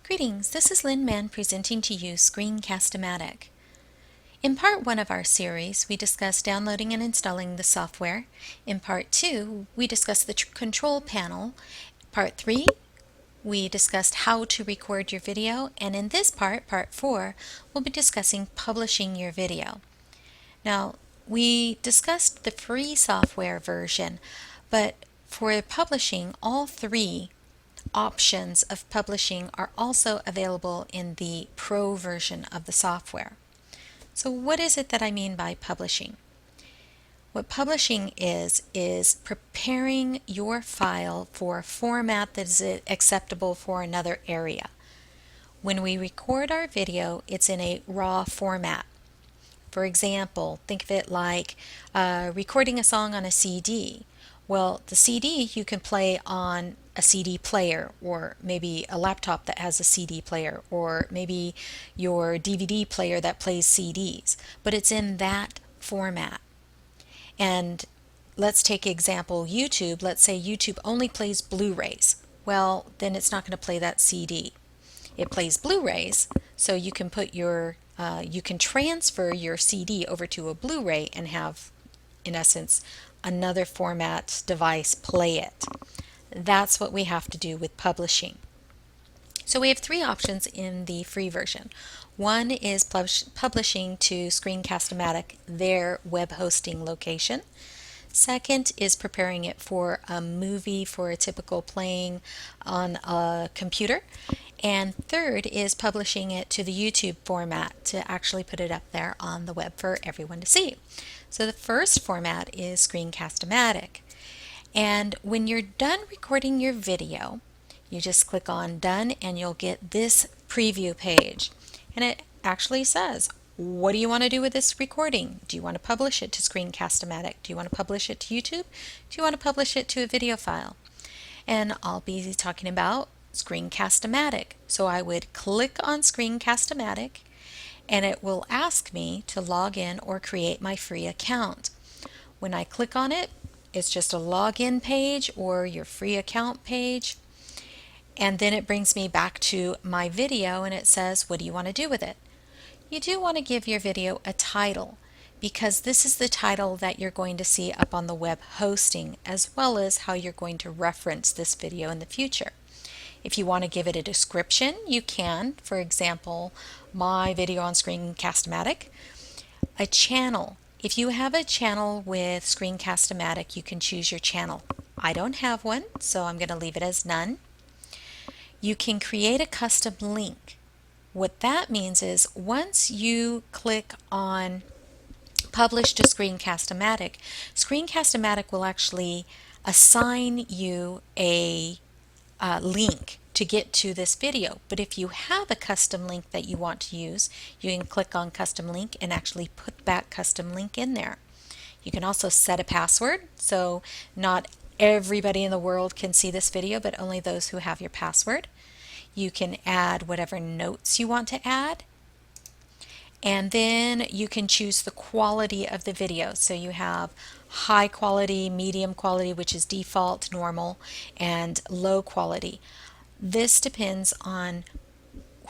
Greetings, this is Lynn Mann presenting to you Screencast-O-Matic. In part 1 of our series, we discussed downloading and installing the software. In part 2, we discussed the control panel. Part 3, we discussed how to record your video. And in this part, part 4, we'll be discussing publishing your video. Now, we discussed the free software version, but for publishing, all three options of publishing are also available in the Pro version of the software. So what is it that I mean by publishing? What publishing is preparing your file for a format that is acceptable for another area. When we record our video, it's in a raw format. For example, think of it like recording a song on a CD. Well, the CD you can play on a CD player, or maybe a laptop that has a CD player, or maybe your DVD player that plays CDs, but it's in that format. And let's take example YouTube. Let's say YouTube only plays Blu-rays. Well, then it's not going to play that CD. It plays Blu-rays, so you can put your you can transfer your CD over to a Blu-ray and have, in essence, another format device play it. That's what we have to do with publishing. So we have three options in the free version. One is publishing to Screencast-O-Matic, their web hosting location. Second is preparing it for a movie, for a typical playing on a computer. And third is publishing it to the YouTube format to actually put it up there on the web for everyone to see. So the first format is Screencast-O-Matic. And when you're done recording your video, you just click on Done and you'll get this preview page. And it actually says, what do you want to do with this recording? Do you want to publish it to Screencast-O-Matic? Do you want to publish it to YouTube? Do you want to publish it to a video file? And I'll be talking about Screencast-O-Matic. So I would click on Screencast-O-Matic and it will ask me to log in or create my free account. When I click on it, it's just a login page or your free account page. And then it brings me back to my video and it says, what do you want to do with it? You do want to give your video a title, because this is the title that you're going to see up on the web hosting, as well as how you're going to reference this video in the future. If you want to give it a description, you can. For example, my video on Screencast-O-Matic. A channel. If you have a channel with Screencast-O-Matic, you can choose your channel. I don't have one, so I'm going to leave it as none. You can create a custom link. What that means is once you click on Publish to Screencast-O-Matic, Screencast-O-Matic will actually assign you a link to get to this video. But if you have a custom link that you want to use, you can click on Custom Link and actually put that custom link in there. You can also set a password, so not everybody in the world can see this video, but only those who have your password. You can add whatever notes you want to add. And then you can choose the quality of the video. So you have high quality, medium quality, which is default, normal, and low quality. This depends on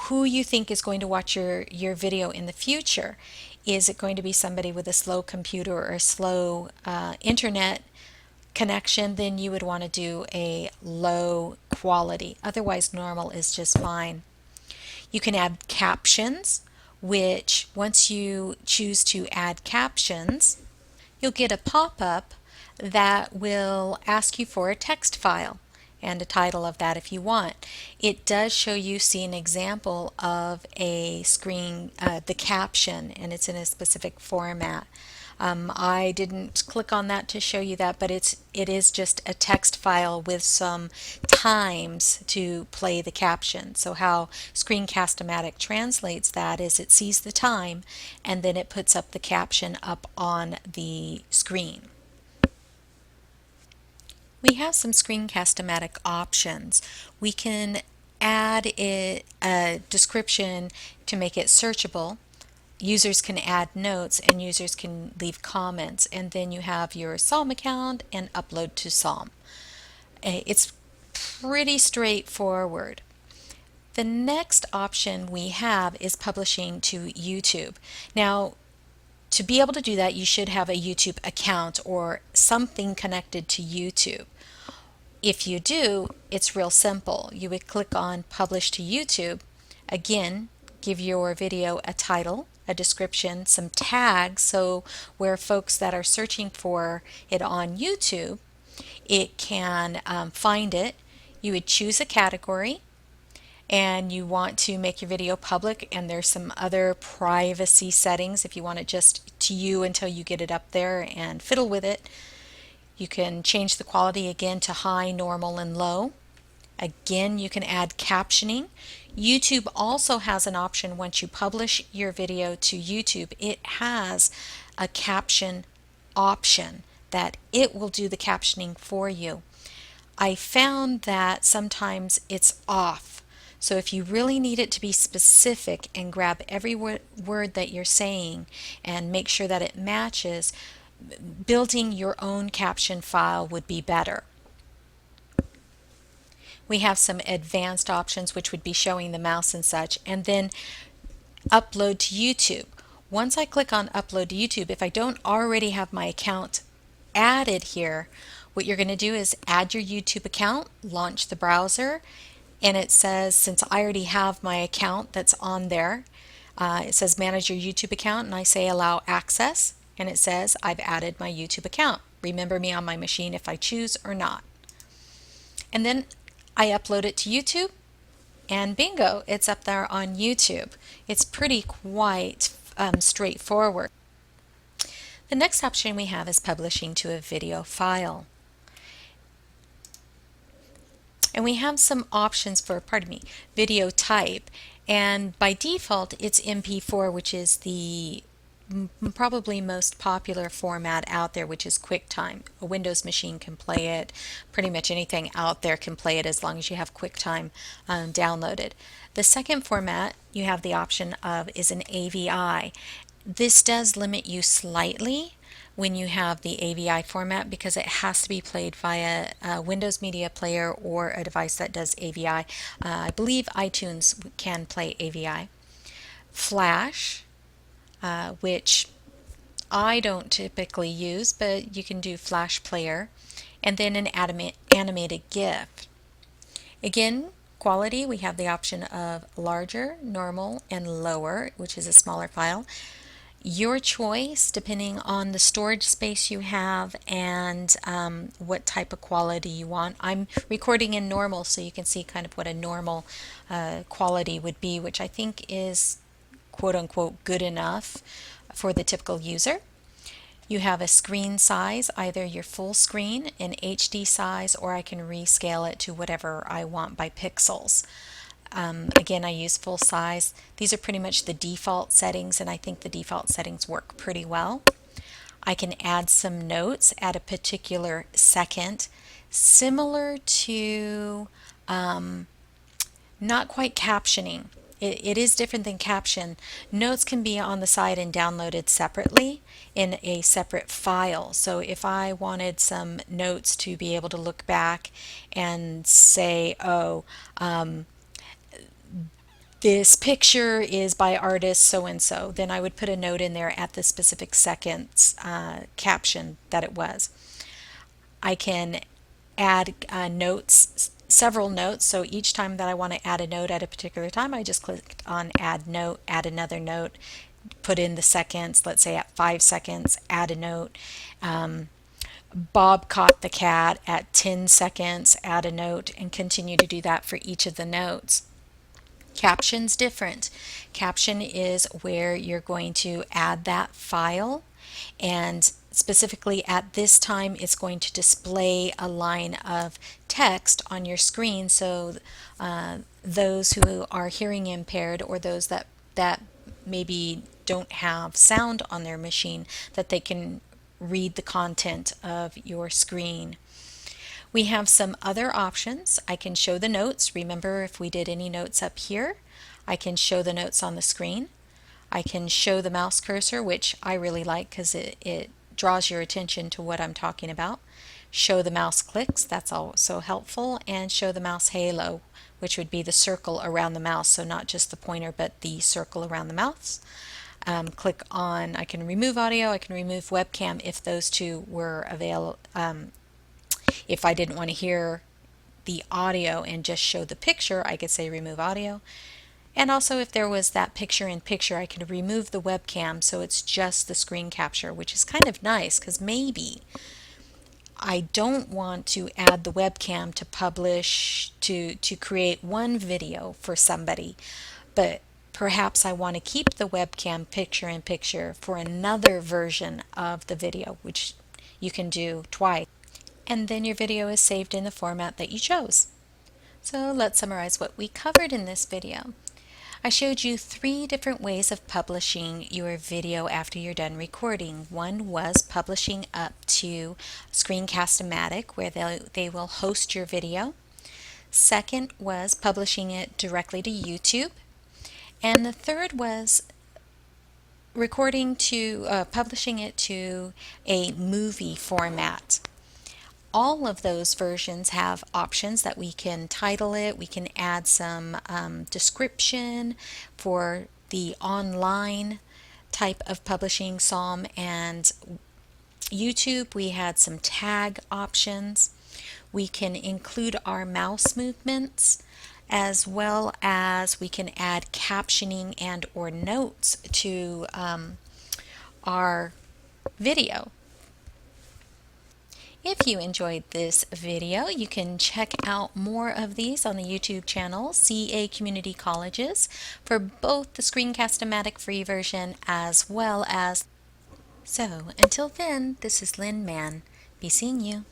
who you think is going to watch your video in the future. Is it going to be somebody with a slow computer or a slow internet connection? Then you would want to do a low quality. Otherwise, normal is just fine. You can add captions, which once you choose to add captions, you'll get a pop-up that will ask you for a text file and a title of that if you want. It does show you see an example of a screen, the caption, and it's in a specific format. I didn't click on that to show you that, but it is just a text file with some times to play the caption. So how Screencast-O-Matic translates that is it sees the time and then it puts up the caption up on the screen. We have some Screencast-O-Matic options. We can add a description to make it searchable. Users can add notes and users can leave comments, and then you have your Psalm account and upload to Psalm. It's pretty straightforward. The next option we have is publishing to YouTube. Now, to be able to do that, you should have a YouTube account or something connected to YouTube. If you do, it's real simple. You would click on Publish to YouTube. Again, give your video a title, a description, some tags, so where folks that are searching for it on YouTube, it can find it. You would choose a category, and you want to make your video public, and there's some other privacy settings if you want it just to you until you get it up there and fiddle with it. You can change the quality again to high, normal, and low. Again, you can add captioning. YouTube also has an option once you publish your video to YouTube. It has a caption option that it will do the captioning for you. I found that sometimes it's off. So if you really need it to be specific and grab every word that you're saying and make sure that it matches, building your own caption file would be better. We have some advanced options which would be showing the mouse and such, and then upload to YouTube. Once I click on upload to YouTube, if I don't already have my account added here, what you're going to do is add your YouTube account, launch the browser, and it says, since I already have my account that's on there, it says manage your YouTube account, and I say allow access, and it says I've added my YouTube account. Remember me on my machine if I choose or not. And then I upload it to YouTube, and bingo, it's up there on YouTube. It's pretty quite straightforward. The next option we have is publishing to a video file. And we have some options for, video type. And by default, it's MP4, which is the probably most popular format out there, which is QuickTime. A Windows machine can play it. Pretty much anything out there can play it as long as you have QuickTime downloaded. The second format you have the option of is an AVI. This does limit you slightly when you have the AVI format because it has to be played via a Windows Media Player or a device that does AVI. I believe iTunes can play AVI. Flash, which I don't typically use, but you can do Flash Player, and then an animated GIF. Again, quality, we have the option of larger, normal, and lower, which is a smaller file. Your choice, depending on the storage space you have and what type of quality you want. I'm recording in normal, so you can see kind of what a normal quality would be, which I think is quote-unquote good enough for the typical user. You have a screen size, either your full screen in HD size, or I can rescale it to whatever I want by pixels. Again, I use full size. These are pretty much the default settings, and I think the default settings work pretty well. I can add some notes at a particular second, similar to not quite captioning. It is different than caption. Notes can be on the side and downloaded separately in a separate file. So if I wanted some notes to be able to look back and say, oh, this picture is by artist so-and-so, then I would put a note in there at the specific second's caption that it was. I can add notes, several notes, so each time that I want to add a note at a particular time, I just click on add note, add another note, put in the seconds, let's say at 5 seconds, add a note. Bob caught the cat at 10 seconds, add a note, and continue to do that for each of the notes. Caption's different. Caption is where you're going to add that file, and specifically at this time it's going to display a line of text on your screen, so those who are hearing impaired or those that maybe don't have sound on their machine, that they can read the content of your screen. We have some other options. I can show the notes. Remember, if we did any notes up here, I can show the notes on the screen. I can show the mouse cursor, which I really like because it draws your attention to what I'm talking about. show the mouse clicks, that's also helpful, and show the mouse halo, which would be the circle around the mouse, so not just the pointer but the circle around the mouse. Click on, I can remove audio, I can remove webcam if those two were available. If I didn't want to hear the audio and just show the picture, I could say remove audio. And also if there was that picture in picture, I could remove the webcam so it's just the screen capture, which is kind of nice because maybe I don't want to add the webcam to publish, to create one video for somebody, but perhaps I want to keep the webcam picture in picture for another version of the video, which you can do twice. And then your video is saved in the format that you chose. So let's summarize what we covered in this video. I showed you 3 different ways of publishing your video after you're done recording. One was publishing up to Screencast-O-Matic, where they will host your video. Second was publishing it directly to YouTube. And the third was publishing it to a movie format. All of those versions have options that we can title it, we can add some description for the online type of publishing. Psalm and YouTube, we had some tag options. We can include our mouse movements, as well as we can add captioning and or notes to our video. If you enjoyed this video, you can check out more of these on the YouTube channel, CA Community Colleges, for both the Screencast-O-Matic free version as well as. So, until then, this is Lynn Mann. Be seeing you.